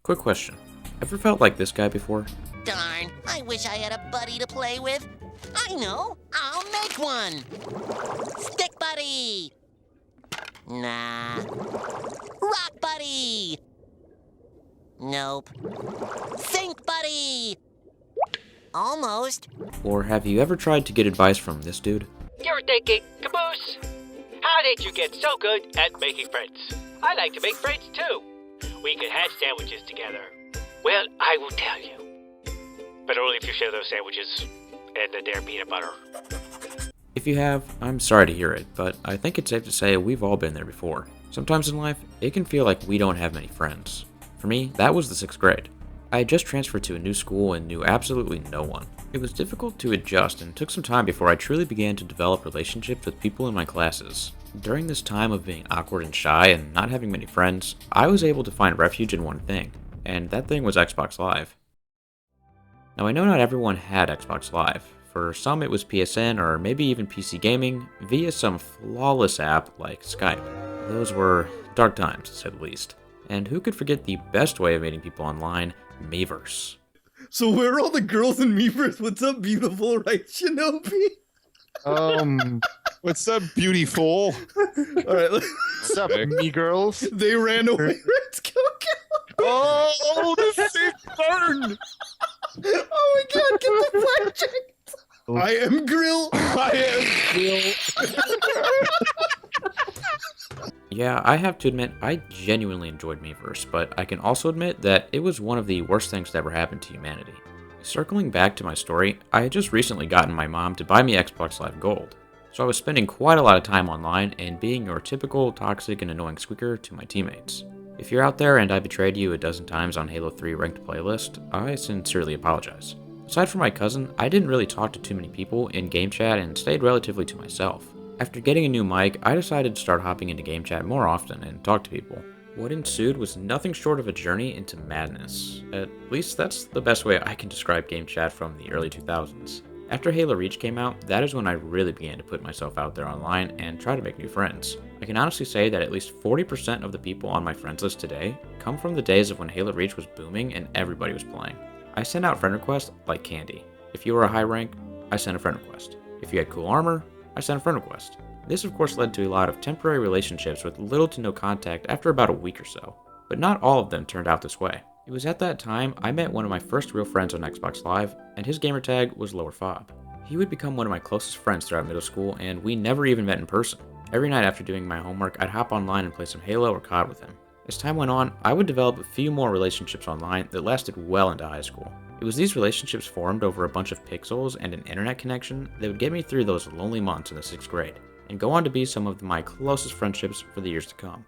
Quick question. Ever felt like this guy before? Darn, I wish I had a buddy to play with. I know, I'll make one. Stick buddy. Nah. Rock buddy. Nope. Sink buddy. Almost. Or have you ever tried to get advice from this dude? You're thinking, Caboose, how did you get so good at making friends? I like to make friends too. We could have sandwiches together. Well, I will tell you. But only if you share those sandwiches and the damn peanut butter. If you have, I'm sorry to hear it, but I think it's safe to say we've all been there before. Sometimes in life, it can feel like we don't have many friends. For me, that was the 6th grade. I had just transferred to a new school and knew absolutely no one. It was difficult to adjust and took some time before I truly began to develop relationships with people in my classes. During this time of being awkward and shy and not having many friends, I was able to find refuge in one thing, and that thing was Xbox Live. Now I know not everyone had Xbox Live. For some it was PSN or maybe even PC gaming via some flawless app like Skype. Those were dark times, to say the least. And who could forget the best way of meeting people online, Miiverse. So where are all the girls in Miiverse? What's up, beautiful, right, Shinobi? What's up, beautiful? All right, What's up, me girls? they ran away. Let's go. Oh, this is burn! Oh my god, get the flashlight. I am Grill. I am Yeah, I have to admit, I genuinely enjoyed Miiverse, but I can also admit that it was one of the worst things that ever happened to humanity. Circling back to my story, I had just recently gotten my mom to buy me Xbox Live Gold, so I was spending quite a lot of time online and being your typical toxic and annoying squeaker to my teammates. If you're out there and I betrayed you a dozen times on Halo 3 ranked playlist, I sincerely apologize. Aside from my cousin, I didn't really talk to too many people in game chat and stayed relatively to myself. After getting a new mic, I decided to start hopping into game chat more often and talk to people. What ensued was nothing short of a journey into madness. At least that's the best way I can describe game chat from the early 2000s. After Halo Reach came out, that is when I really began to put myself out there online and try to make new friends. I can honestly say that at least 40% of the people on my friends list today come from the days of when Halo Reach was booming and everybody was playing. I sent out friend requests like candy. If you were a high rank, I sent a friend request. If you had cool armor, I sent a friend request. This of course led to a lot of temporary relationships with little to no contact after about a week or so, but not all of them turned out this way. It was at that time I met one of my first real friends on Xbox Live, and his gamertag was Lower Fob. He would become one of my closest friends throughout middle school, and we never even met in person. Every night after doing my homework, I'd hop online and play some Halo or COD with him. As time went on, I would develop a few more relationships online that lasted well into high school. It was these relationships formed over a bunch of pixels and an internet connection that would get me through those lonely months in the 6th grade, and go on to be some of my closest friendships for the years to come.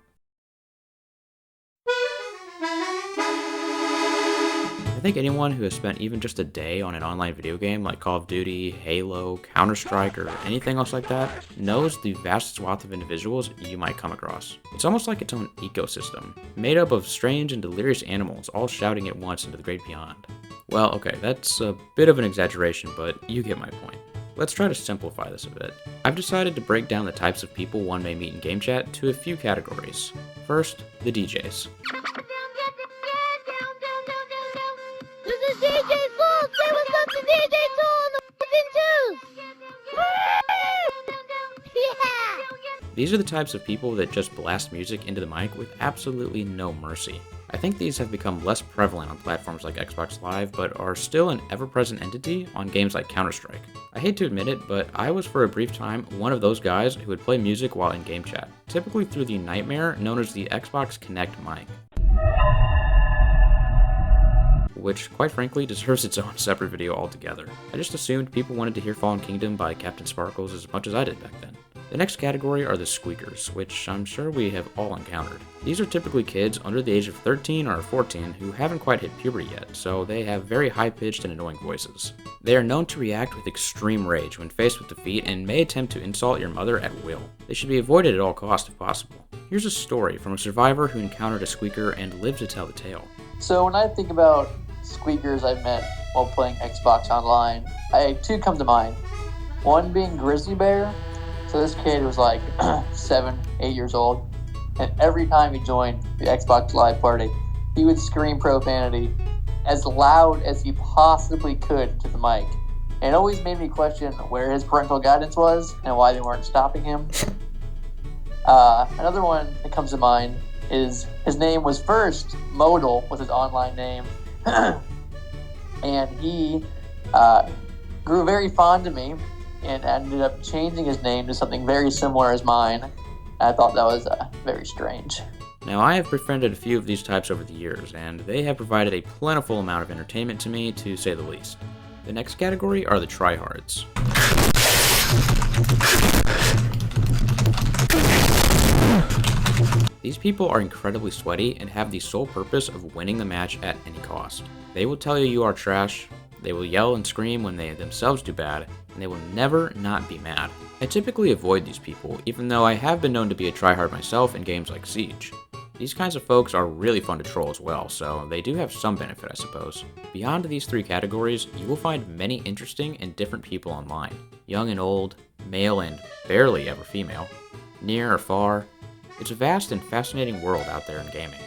I think anyone who has spent even just a day on an online video game like Call of Duty, Halo, Counter-Strike, or anything else like that knows the vast swath of individuals you might come across. It's almost like its own ecosystem, made up of strange and delirious animals all shouting at once into the great beyond. Well, okay, that's a bit of an exaggeration, but you get my point. Let's try to simplify this a bit. I've decided to break down the types of people one may meet in game chat to a few categories. First, the DJs. This is DJ Soul! Say what's up to DJ Soul on the f***ing tubes! Yeah! These are the types of people that just blast music into the mic with absolutely no mercy. I think these have become less prevalent on platforms like Xbox Live, but are still an ever-present entity on games like Counter-Strike. I hate to admit it, but I was for a brief time one of those guys who would play music while in game chat, typically through the nightmare known as the Xbox Kinect mic, which quite frankly deserves its own separate video altogether. I just assumed people wanted to hear Fallen Kingdom by Captain Sparkles as much as I did back then. The next category are the squeakers, which I'm sure we have all encountered. These are typically kids under the age of 13 or 14 who haven't quite hit puberty yet, so they have very high-pitched and annoying voices. They are known to react with extreme rage when faced with defeat and may attempt to insult your mother at will. They should be avoided at all costs if possible. Here's a story from a survivor who encountered a squeaker and lived to tell the tale. So when I think about squeakers I've met while playing Xbox Online, two come to mind. One being Grizzly Bear. So this kid was like 7, 8 years old, and every time he joined the Xbox Live party, he would scream profanity as loud as he possibly could to the mic. And it always made me question where his parental guidance was and why they weren't stopping him. Another one that comes to mind is his name was first Modal, was his online name. And he grew very fond of me and ended up changing his name to something very similar as mine. I thought that was very strange. Now, I have befriended a few of these types over the years, and they have provided a plentiful amount of entertainment to me, to say the least. The next category are the tryhards. These people are incredibly sweaty and have the sole purpose of winning the match at any cost. They will tell you are trash, they will yell and scream when they themselves do bad, and they will never not be mad. I typically avoid these people, even though I have been known to be a tryhard myself in games like Siege. These kinds of folks are really fun to troll as well, so they do have some benefit, I suppose. Beyond these three categories, you will find many interesting and different people online. Young and old, male and barely ever female, near or far. It's a vast and fascinating world out there in gaming.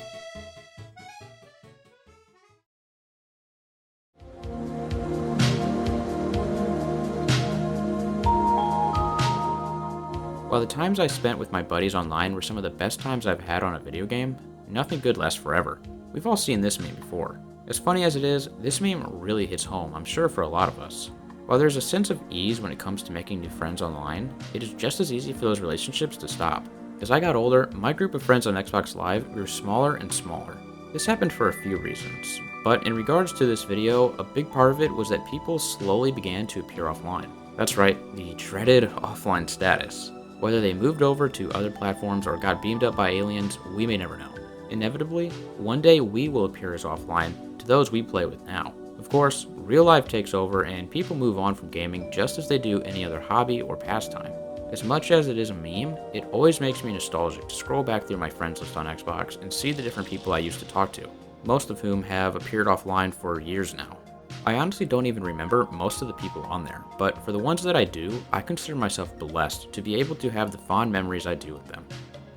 While the times I spent with my buddies online were some of the best times I've had on a video game, nothing good lasts forever. We've all seen this meme before. As funny as it is, this meme really hits home, I'm sure, for a lot of us. While there's a sense of ease when it comes to making new friends online, it is just as easy for those relationships to stop. As I got older, my group of friends on Xbox Live grew smaller and smaller. This happened for a few reasons, but in regards to this video, a big part of it was that people slowly began to appear offline. That's right, the dreaded offline status. Whether they moved over to other platforms or got beamed up by aliens, we may never know. Inevitably, one day we will appear as offline to those we play with now. Of course, real life takes over and people move on from gaming just as they do any other hobby or pastime. As much as it is a meme, it always makes me nostalgic to scroll back through my friends list on Xbox and see the different people I used to talk to, most of whom have appeared offline for years now. I honestly don't even remember most of the people on there, but for the ones that I do, I consider myself blessed to be able to have the fond memories I do with them.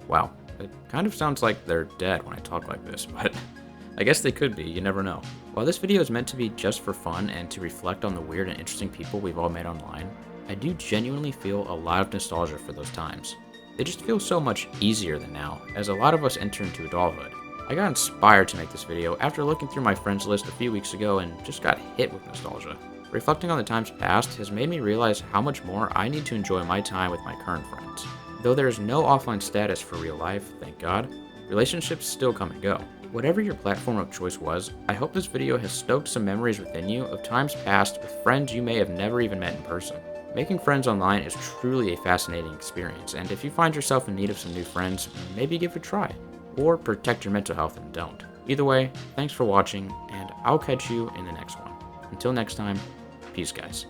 Wow, it kind of sounds like they're dead when I talk like this, but I guess they could be, you never know. While this video is meant to be just for fun and to reflect on the weird and interesting people we've all met online, I do genuinely feel a lot of nostalgia for those times. They just feel so much easier than now, as a lot of us enter into adulthood. I got inspired to make this video after looking through my friends list a few weeks ago and just got hit with nostalgia. Reflecting on the times past has made me realize how much more I need to enjoy my time with my current friends. Though there is no offline status for real life, thank God, relationships still come and go. Whatever your platform of choice was, I hope this video has stoked some memories within you of times past with friends you may have never even met in person. Making friends online is truly a fascinating experience, and if you find yourself in need of some new friends, maybe give it a try. Or protect your mental health and don't. Either way, thanks for watching, and I'll catch you in the next one. Until next time, peace guys.